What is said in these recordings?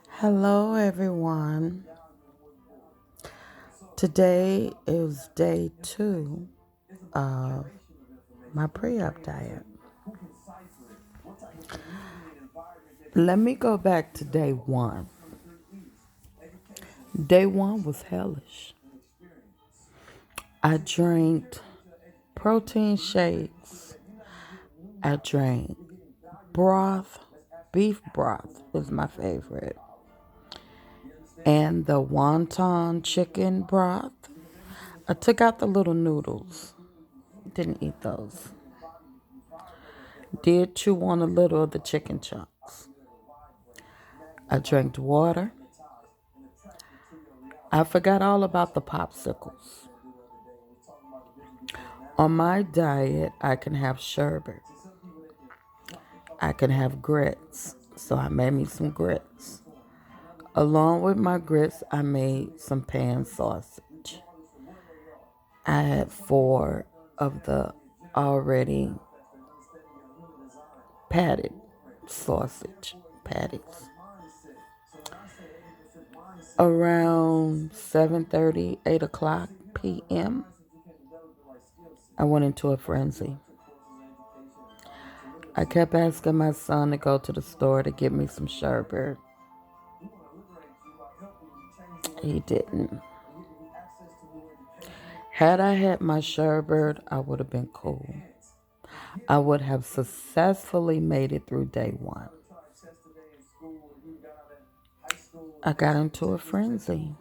Hello, everyone. Today is day 2 of my pre op diet. Let me go back to day 1. Day 1 was hellish. I drank protein shakes, I drank broth, beef broth was my favorite, and the wonton chicken broth. I took out the little noodles, didn't eat those. Did chew on a little of the chicken chunks. I drank water. I forgot all about the popsicles. On my diet, I can have sherbet. I can have grits. So I made me some grits. Along with my grits, I made some pan sausage. I had 4 of the already patted sausage patties. Around 7:30, 8 o'clock p.m., I went into a frenzy. I kept asking my son to go to the store to get me some sherbet. He didn't. Had I had my sherbet, I would have been cool. I would have successfully made it through day 1. I got into a frenzy.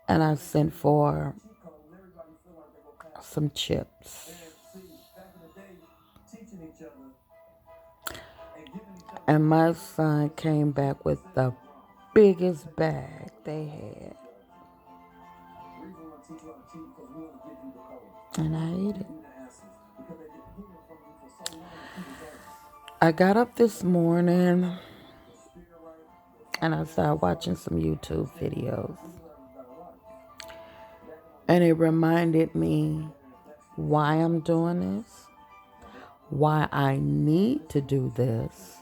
And I sent for some chips. And my son came back with the biggest bag they had. And I ate it. I got up this morning and I started watching some YouTube videos. And it reminded me why I'm doing this, why I need to do this,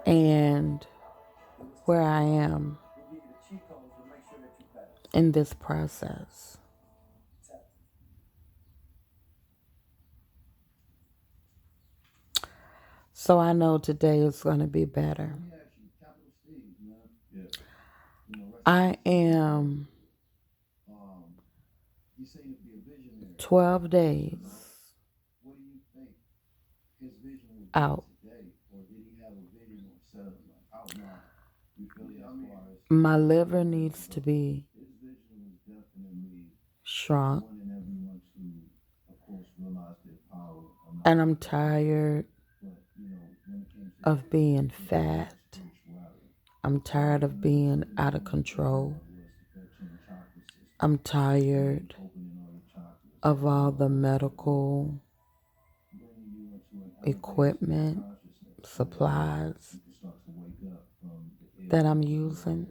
and where I am in this process. So I know today is going to be better. I am 12 days out. My liver needs to be shrunk. And I'm tired of being fat. I'm tired of being out of control. I'm tired of all the medical equipment, supplies that I'm using.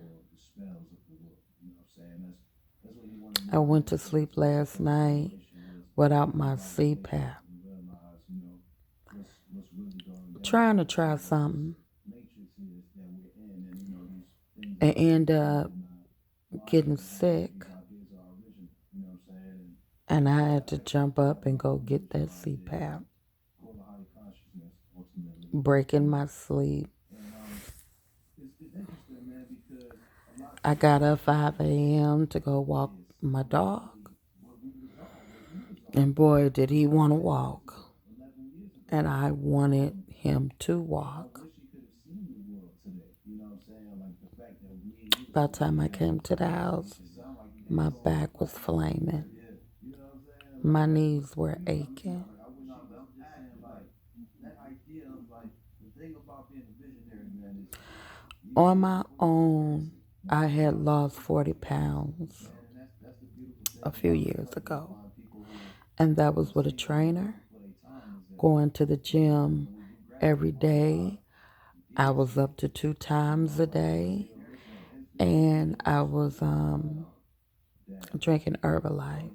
I went to sleep last night without my CPAP. Trying to try something and end up getting sick. And I had to jump up and go get that CPAP. Breaking my sleep. I got up 5 a.m. to go walk my dog. And boy, did he want to walk. And I wanted him to walk. By the time I came to the house, my back was flaming. My knees were aching. On my own, I had lost 40 pounds a few years ago. And that was with a trainer, going to the gym every day. I was up to 2 times a day. And I was drinking Herbalife.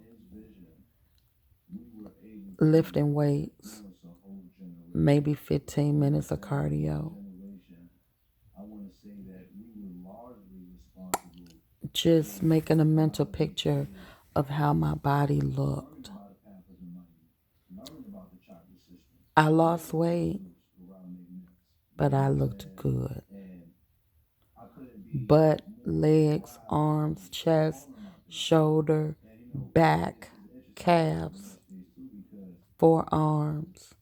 lifting weights, maybe 15 minutes of cardio, just making a mental picture of how my body looked. I lost weight, but I looked good. Butt, legs, arms, chest, shoulder, back, calves, forearms,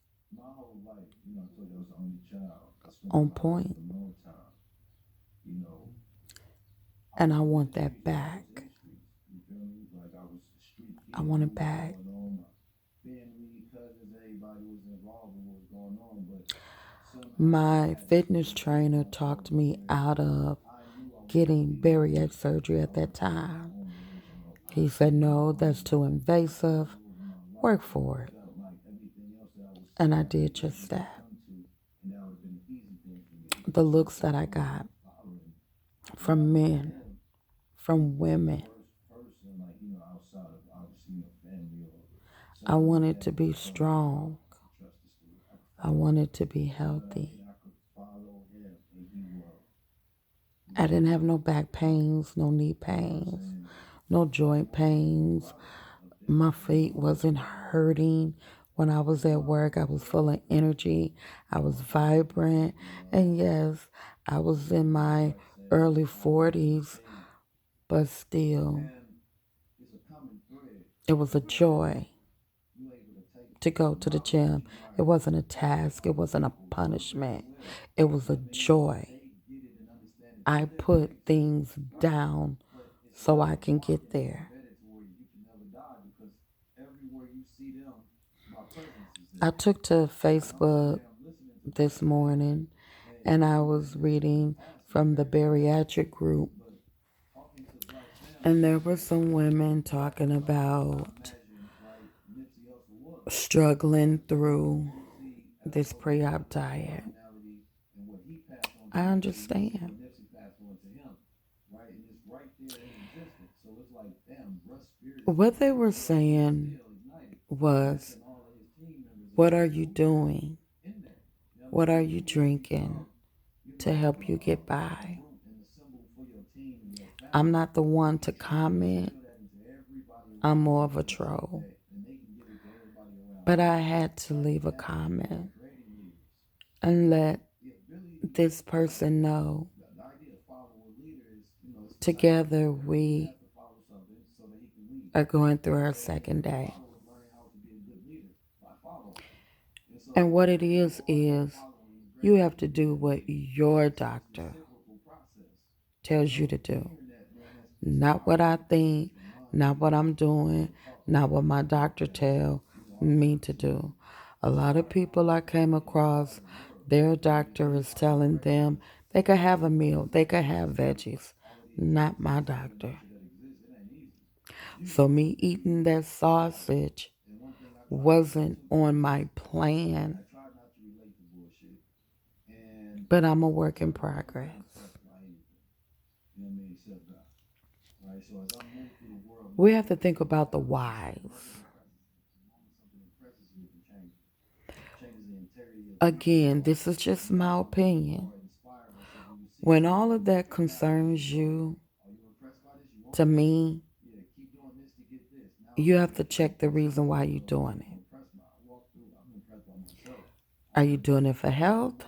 on point. And I want that back. I want it back. My fitness trainer talked me out of getting bariatric surgery at that time. He said, no, that's too invasive. Work for it. And I did just that. The looks that I got from men, from women, I wanted to be strong. I wanted to be healthy. I didn't have no back pains, no knee pains, no joint pains. My feet wasn't hurting when I was at work. I was full of energy. I was vibrant. And yes, I was in my early 40s, but still, it was a joy to go to the gym. It wasn't a task. It wasn't a punishment. It was a joy. I put things down so I can get there. I took to Facebook this morning and I was reading from the bariatric group, and there were some women talking about struggling through this pre-op diet. I understand. What they were saying was, what are you doing? What are you drinking to help you get by? I'm not the one to comment. I'm more of a troll. But I had to leave a comment and let this person know. Together we are going through our second day. And what it is you have to do what your doctor tells you to do. Not what I think, not what I'm doing, not what my doctor tells me to do. A lot of people I came across, their doctor is telling them they could have a meal, they could have veggies. Not my doctor. So me eating that sausage wasn't on my plan, but I'm a work in progress. We have to think about the whys. Again, this is just my opinion. When all of that concerns you, to me, you have to check the reason why you're doing it. Are you doing it for health?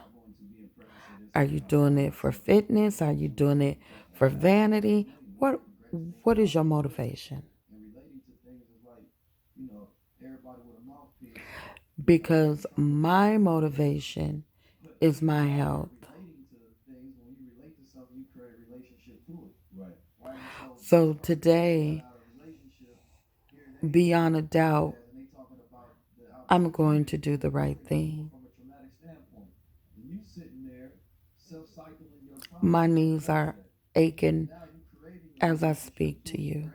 Are you doing it for fitness? Are you doing it for vanity? What is your motivation? Because my motivation is my health. So today, beyond a doubt, I'm going to do the right thing. My knees are aching as I speak to you.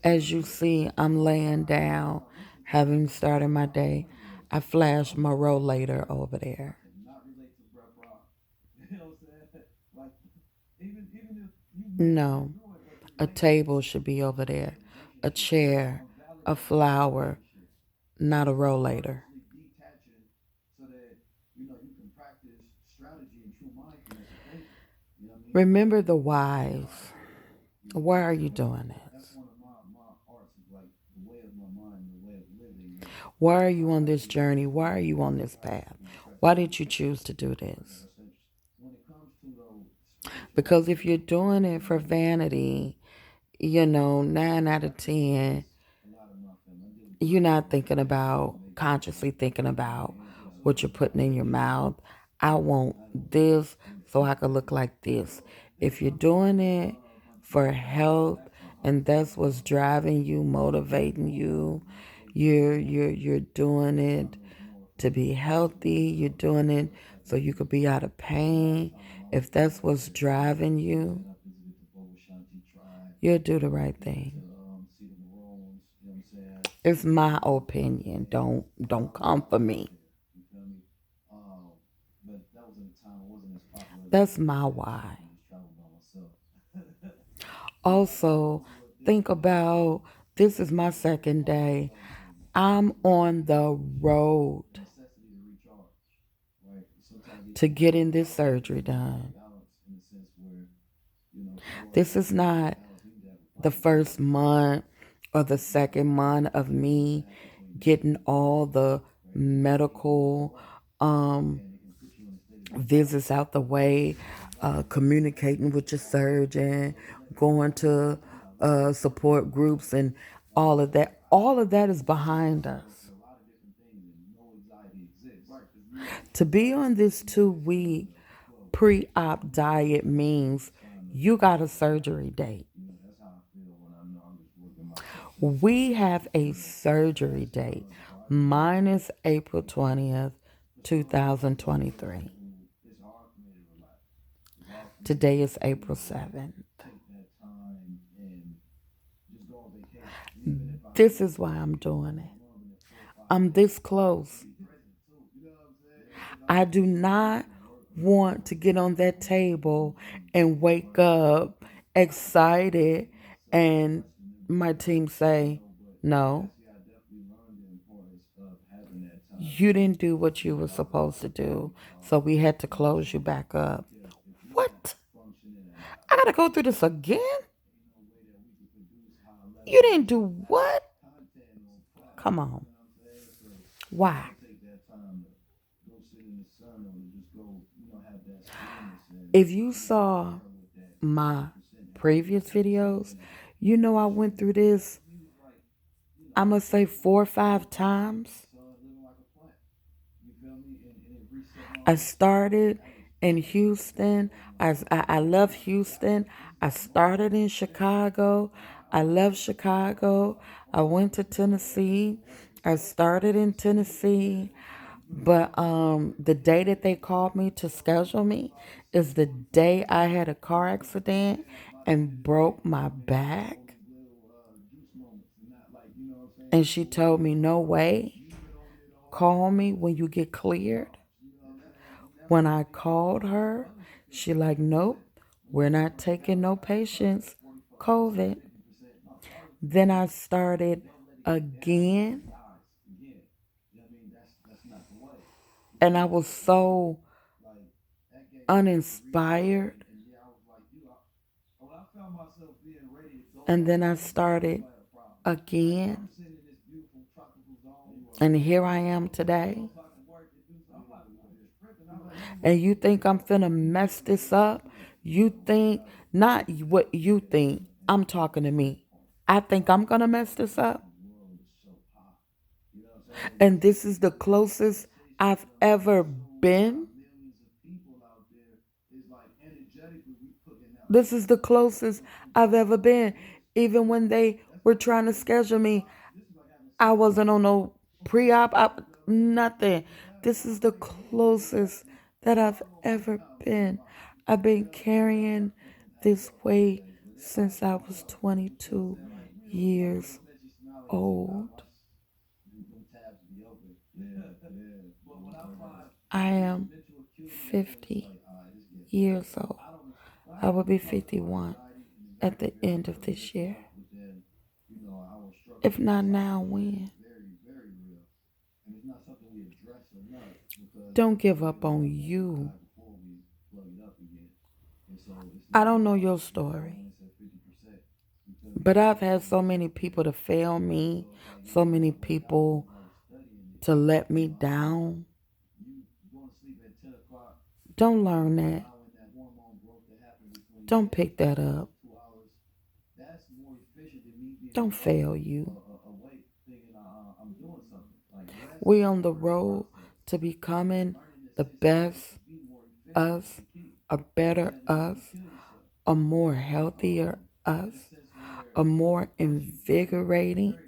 As you see, I'm laying down, having started my day. I flashed my rollator over there. No, a table should be over there, a chair, a flower. not a rollator. Remember the whys. Why are you doing this? Why are you on this journey? Why are you on this path? Why did you choose to do this? Because if you're doing it for vanity, 9 out of 10, you're not consciously thinking about what you're putting in your mouth. I want this so I can look like this. If you're doing it for health and that's what's driving you, motivating you, you're doing it to be healthy, you're doing it so you could be out of pain. If that's what's driving you, you'll do the right thing. It's my opinion. Don't come for me. That's my why. Also, think about this is my second day. I'm on the road to getting this surgery done. This is not the first month or the second month of me getting all the medical visits out the way, communicating with your surgeon, going to support groups, and all of that. All of that is behind us. To be on this 2 week pre op diet means you got a surgery date. We have a surgery date. Mine is April 20th, 2023. Today is April 7th. This is why I'm doing it. I'm this close. I do not want to get on that table and wake up excited and my team say, no, you didn't do what you were supposed to do, so we had to close you back up. What? I gotta go through this again? You didn't do what? Come on. Why? If you saw my previous videos, I went through this, I'm going to say 4 or 5 times. I started in Houston. I love Houston. I started in Chicago. I love Chicago. I went to Tennessee. I started in Tennessee. But the day that they called me to schedule me is the day I had a car accident and broke my back. And she told me, no way. Call me when you get cleared. When I called her, she like, nope, we're not taking no patients. COVID. Then I started again. And I was so uninspired. And then I started again. And here I am today. And you think I'm finna mess this up? You think, not what you think, I'm talking to me. I think I'm gonna mess this up? And this is the closest I've ever been. This is the closest I've ever been. Even when they were trying to schedule me, I wasn't on no pre-op, nothing. This is the closest that I've ever been. I've been carrying this weight since I was 22 years old. I am 50 years old. I will be 51 at the end of this year. If not now, when? Don't give up on you. I don't know your story, but I've had so many people to fail me, so many people to let me down. Don't learn that. Don't pick that up. Don't fail you. We on the road to becoming the best us, a better us, a more healthier us, a more invigorating,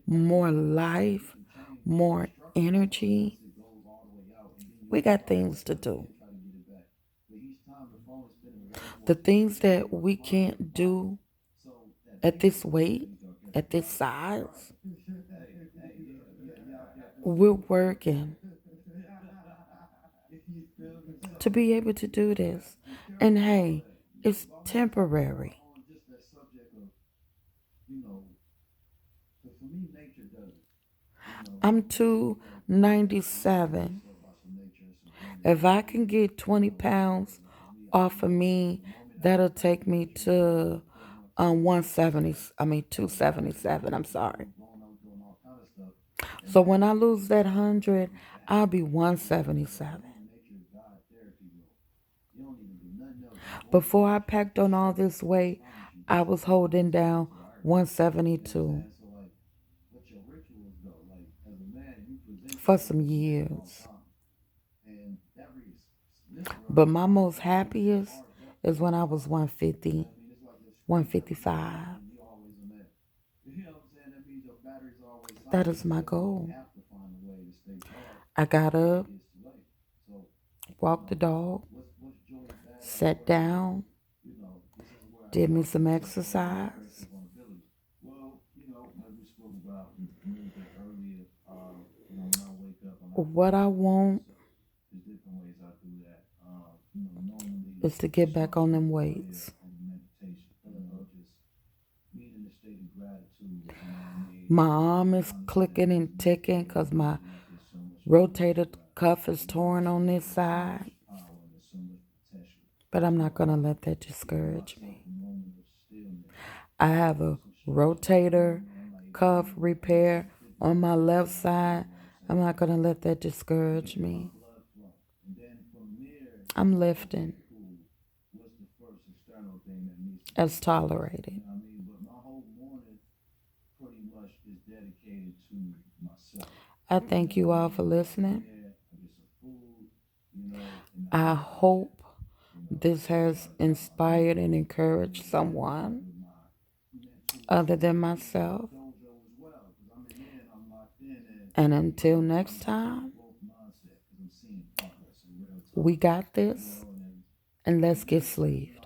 more life, more energy. We got things to do. The things that we can't do at this weight, at this size, we're working to be able to do this. And hey, it's temporary. I'm 297. If I can get 20 pounds off of me, that'll take me to 170. I mean 277. I'm sorry. So when I lose that 100, I'll be 177. Before I packed on all this weight, I was holding down 172 for some years. But my most happiest is when I was 150, 155. That is my goal. I got up, walked the dog, sat down, did me some exercise. What I want is to get back on them weights. My arm is clicking and ticking because my rotator cuff is torn on this side. But I'm not going to let that discourage me. I have a rotator cuff repair on my left side. I'm not going to let that discourage me. I'm lifting as tolerated. I thank you all for listening. I hope this has inspired and encouraged someone other than myself. And until next time, we got this, and let's get sleeved.